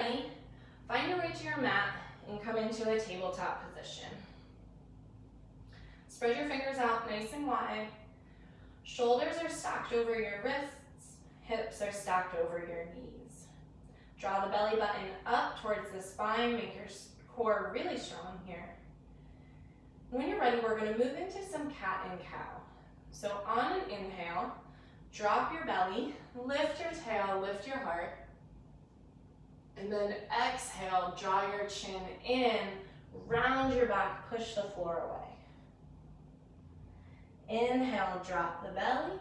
ready, find your way to your mat and come into a tabletop position. Spread your fingers out nice and wide. Shoulders are stacked over your wrists, hips are stacked over your knees. Draw the belly button up towards the spine, make your core really strong here. When you're ready, we're going to move into some cat and cow. So on an inhale, drop your belly, lift your tail, lift your heart. And then exhale, draw your chin in, round your back, push the floor away. Inhale, drop the belly.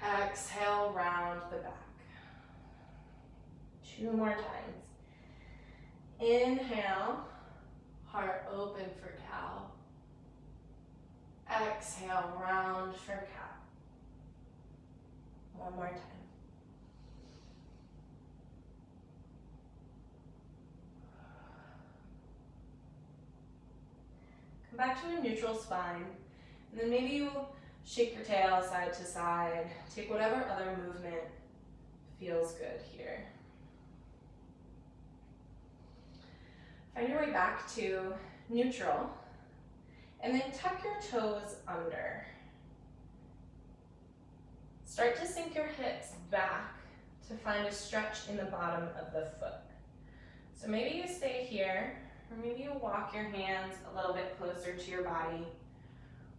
Exhale, round the back. 2 more times. Inhale, heart open for cow. Exhale, round for cow. 1 more time. Come back to a neutral spine, and then maybe you shake your tail side to side. Take whatever other movement feels good here. Find your way back to neutral, and then tuck your toes under. Start to sink your hips back to find a stretch in the bottom of the foot. So maybe you stay here, or maybe you walk your hands a little bit closer to your body,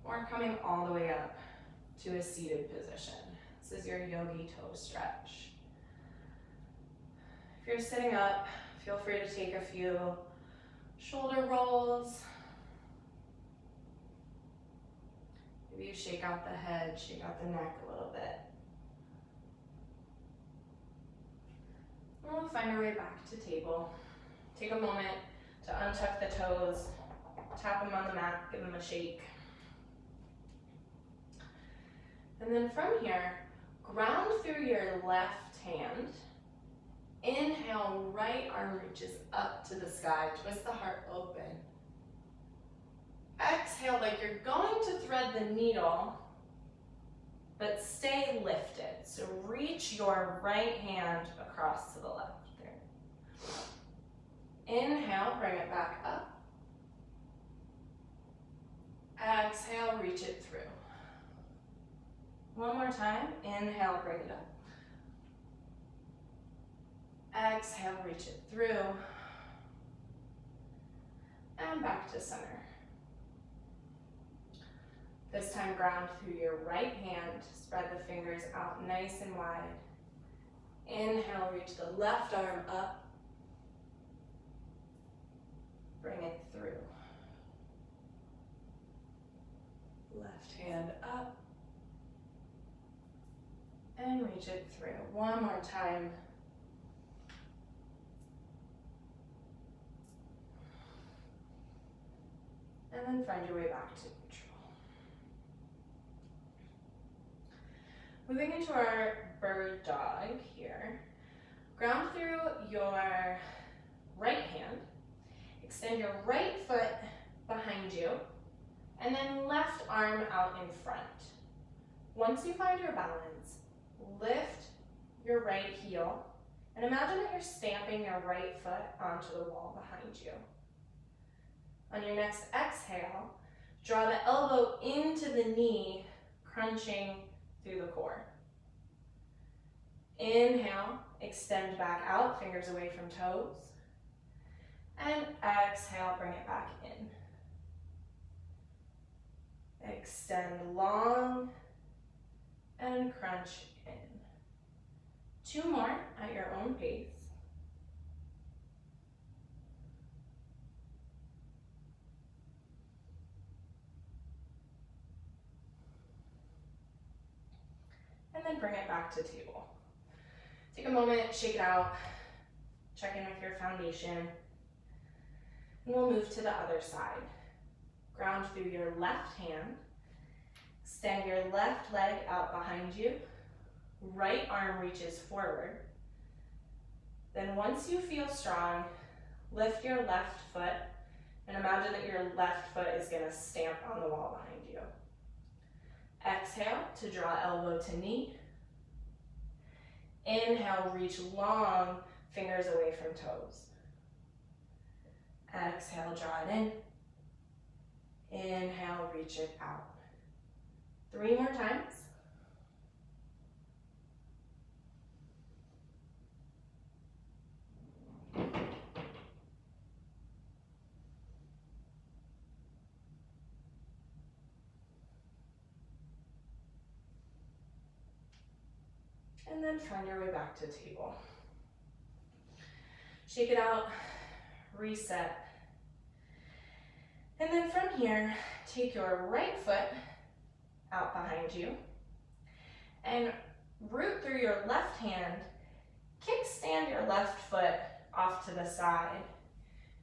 or coming all the way up to a seated position. This is your yogi toe stretch. If you're sitting up, feel free to take a few shoulder rolls. Maybe you shake out the head, shake out the neck a little bit. And we'll find our way back to table. Take a moment to untuck the toes, tap them on the mat, give them a shake. And then from here, ground through your left hand. Inhale, right arm reaches up to the sky, twist the heart open. Exhale like you're going to thread the needle, but stay lifted. So reach your right hand across to the left there. Inhale, bring it back up. Exhale, reach it through. 1 more time. Inhale, bring it up. Exhale, reach it through. And back to center. This time, ground through your right hand. Spread the fingers out nice and wide. Inhale, reach the left arm up. Bring it through. Left hand up. And reach it through. 1 more time. And then find your way back to neutral. Moving into our bird dog here. Ground through your right hand. Extend your right foot behind you, and then left arm out in front. Once you find your balance, lift your right heel, and imagine that you're stamping your right foot onto the wall behind you. On your next exhale, draw the elbow into the knee, crunching through the core. Inhale, extend back out, fingers away from toes. And exhale, bring it back in. Extend long and crunch in. 2 more at your own pace. And then bring it back to table. Take a moment, shake it out, check in with your foundation. And we'll move to the other side. Ground through your left hand. Extend your left leg out behind you. Right arm reaches forward. Then once you feel strong, lift your left foot and imagine that your left foot is going to stamp on the wall behind you. Exhale to draw elbow to knee. Inhale, reach long, fingers away from toes. Exhale, draw it in. Inhale, reach it out. 3 more times. And then find your way back to table. Shake it out, reset. And then from here, take your right foot out behind you and root through your left hand, kickstand your left foot off to the side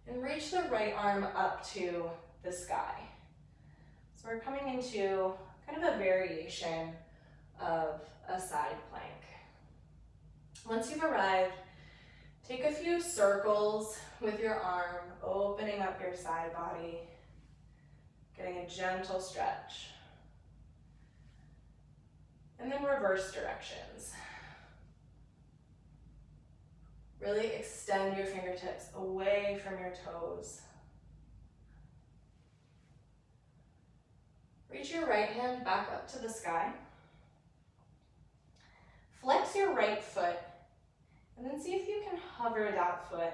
and reach the right arm up to the sky. So we're coming into kind of a variation of a side plank. Once you've arrived, take a few circles with your arm, opening up your side body, getting a gentle stretch. And then reverse directions. Really extend your fingertips away from your toes. Reach your right hand back up to the sky. Flex your right foot, and then see if you can hover that foot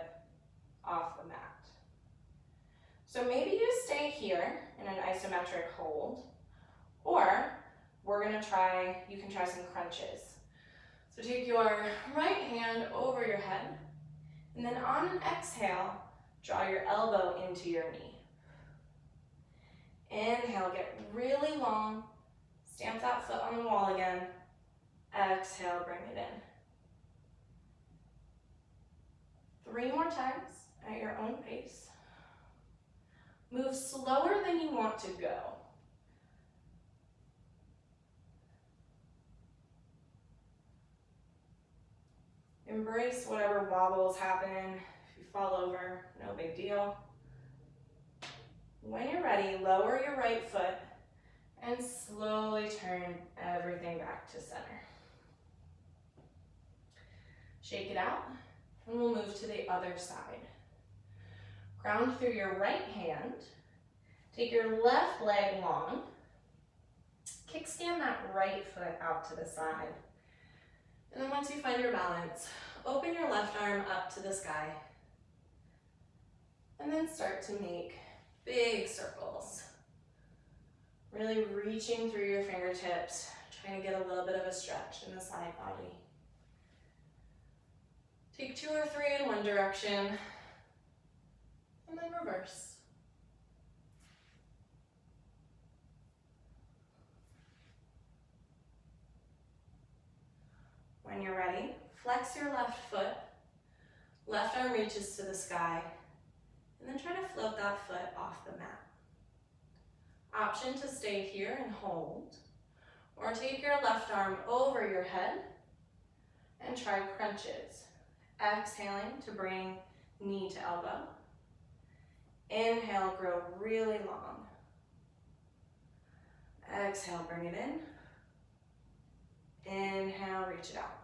off the mat. So maybe you stay here in an isometric hold, or you can try some crunches. So take your right hand over your head, and then on an exhale, draw your elbow into your knee. Inhale, get really long, stamp that foot on the wall again. Exhale, bring it in. 3 more times at your own pace. Move slower than you want to go. Embrace whatever wobbles happen. If you fall over, no big deal. When you're ready, lower your right foot and slowly turn everything back to center. Shake it out, and we'll move to the other side. Ground through your right hand. Take your left leg long. Kickstand that right foot out to the side. And then once you find your balance, open your left arm up to the sky. And then start to make big circles. Really reaching through your fingertips, trying to get a little bit of a stretch in the side body. Take 2 or 3 in one direction, and then reverse. When you're ready, flex your left foot, left arm reaches to the sky, and then try to float that foot off the mat. Option to stay here and hold, or take your left arm over your head and try crunches. Exhaling to bring knee to elbow. Inhale, grow really long. Exhale, bring it in. Inhale, reach it out.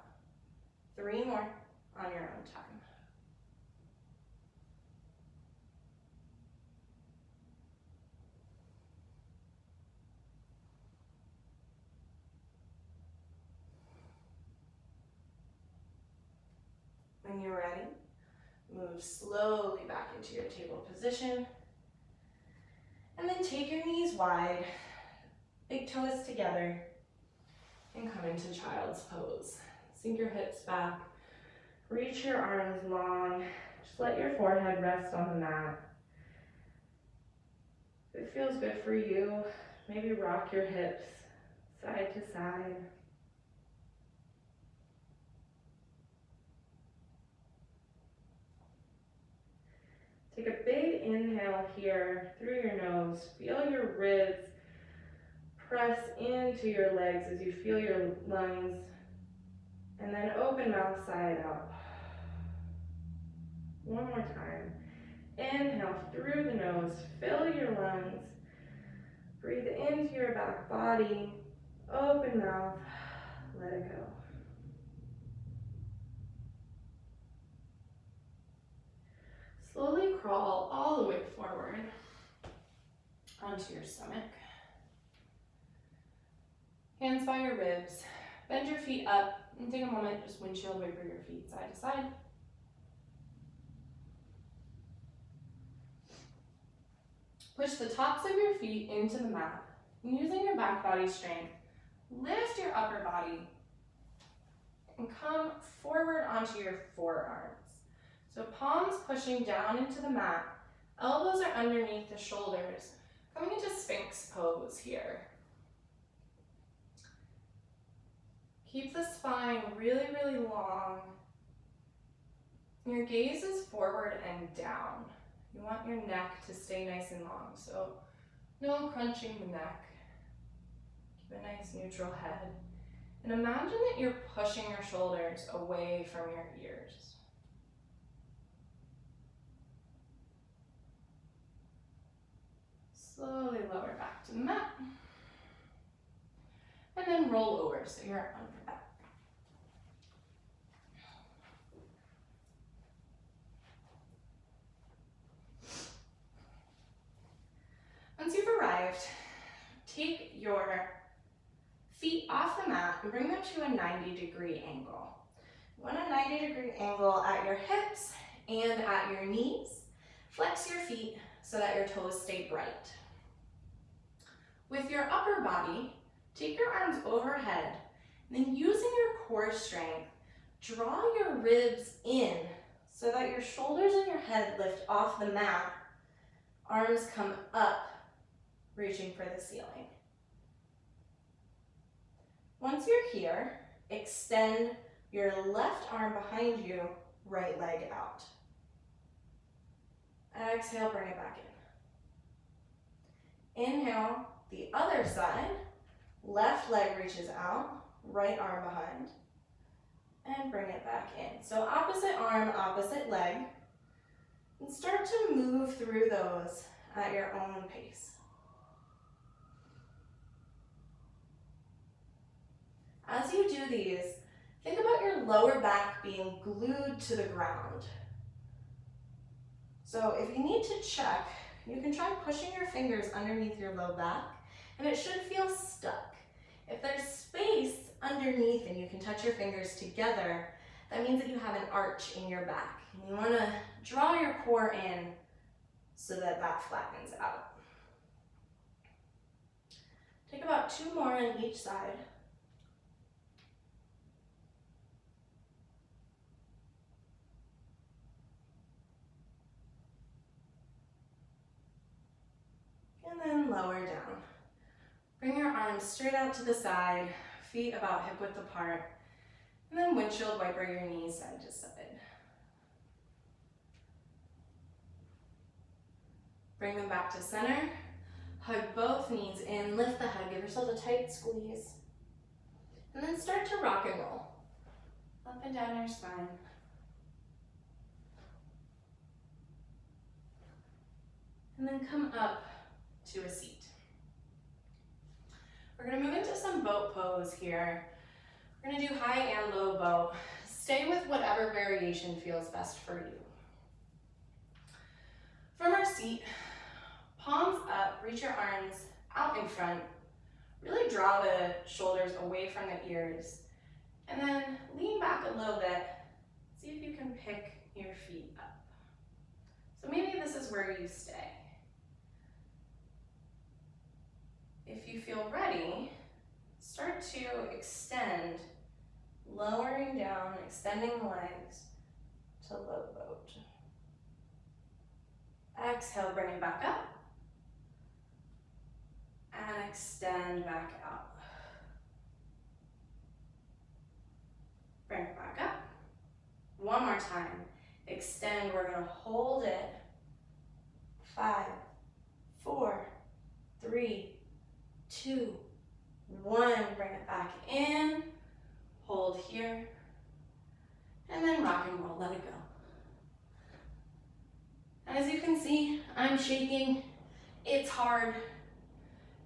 3 more on your own time. When you're ready, move slowly back into your table position. And then take your knees wide, big toes together, and come into child's pose. Sink your hips back, reach your arms long, just let your forehead rest on the mat. If it feels good for you, maybe rock your hips side to side. Take a big inhale here through your nose. Feel your ribs press into your legs as you feel your lungs. And then open mouth side out. One more time. Inhale through the nose. Fill your lungs. Breathe into your back body. Open mouth. Let it go. crawl all the way forward onto your stomach. Hands by your ribs. Bend your feet up and take a moment, just windshield wiper your feet side to side. Push the tops of your feet into the mat. And using your back body strength, lift your upper body and come forward onto your forearms. So palms pushing down into the mat, elbows are underneath the shoulders, coming into Sphinx pose here. Keep the spine really, really long. Your gaze is forward and down. You want your neck to stay nice and long, so no crunching the neck. Keep a nice neutral head. And imagine that you're pushing your shoulders away from your ears. Slowly lower back to the mat. And then roll over so you're on your back. Once you've arrived, take your feet off the mat and bring them to a 90-degree angle. You want a 90-degree angle at your hips and at your knees. Flex your feet so that your toes stay bright. With your upper body, take your arms overhead, and then using your core strength, draw your ribs in so that your shoulders and your head lift off the mat. Arms come up, reaching for the ceiling. Once you're here, extend your left arm behind you, right leg out. Exhale, bring it back in. Inhale, the other side. Left leg reaches out, right arm behind, and bring it back in. So opposite arm, opposite leg, and start to move through those at your own pace. As you do these, think about your lower back being glued to the ground. So if you need to check, you can try pushing your fingers underneath your low back, and it should feel stuck. If there's space underneath and you can touch your fingers together, that means that you have an arch in your back. And you want to draw your core in so that that flattens out. Take about 2 more on each side. And then lower down. Bring your arms straight out to the side, feet about hip width apart, and then windshield wiper your knees side to side. Bring them back to center. Hug both knees in, lift the head, give yourself a tight squeeze. And then start to rock and roll. Up and down your spine. And then come up to a seat. We're gonna move into some boat pose here. We're gonna do high and low boat. Stay with whatever variation feels best for you. From our seat, palms up, reach your arms out in front. Really draw the shoulders away from the ears. And then lean back a little bit. See if you can pick your feet up. So maybe this is where you stay. If you feel ready, start to extend, lowering down, extending the legs to low boat. Exhale, bring it back up. And extend back out. Bring it back up. One more time. Extend, we're gonna hold it. 5, 4, 3, 2, 1, bring it back in, hold here, and then rock and roll, let it go. As you can see, I'm shaking, it's hard,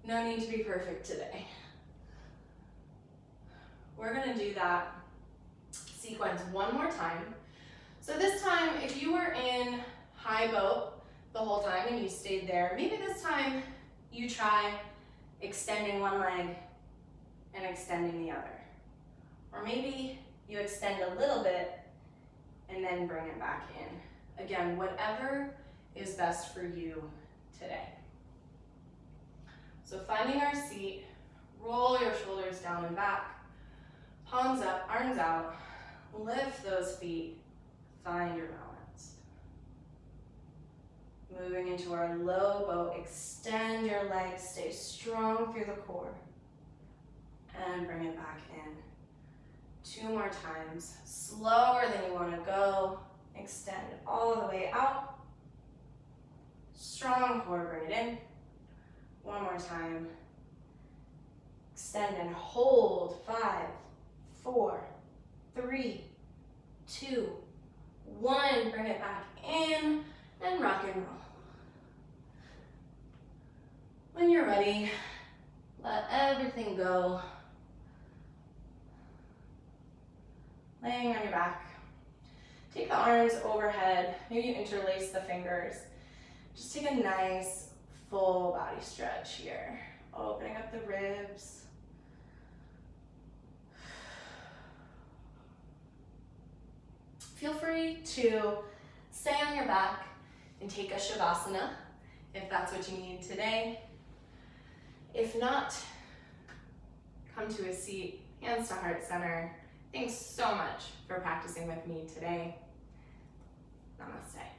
no need to be perfect today. We're gonna do that sequence one more time. So this time, if you were in high boat the whole time and you stayed there. Maybe this time you try extending one leg and extending the other. Or maybe you extend a little bit and then bring it back in. Again, whatever is best for you today. So finding our seat, roll your shoulders down and back, palms up, arms out, lift those feet, find your balance. Moving into our low boat, extend your legs, stay strong through the core, and bring it back in. 2 more times, slower than you want to go, extend all the way out, strong core, bring it in. 1 more time, extend and hold, 5, 4, 3, 2, 1, bring it back in, and rock and roll. When you're ready, let everything go. Laying on your back. Take the arms overhead, maybe you interlace the fingers. Just take a nice full body stretch here. Opening up the ribs. Feel free to stay on your back and take a Shavasana if that's what you need today. If not, come to a seat, hands to heart center. Thanks so much for practicing with me today. Namaste.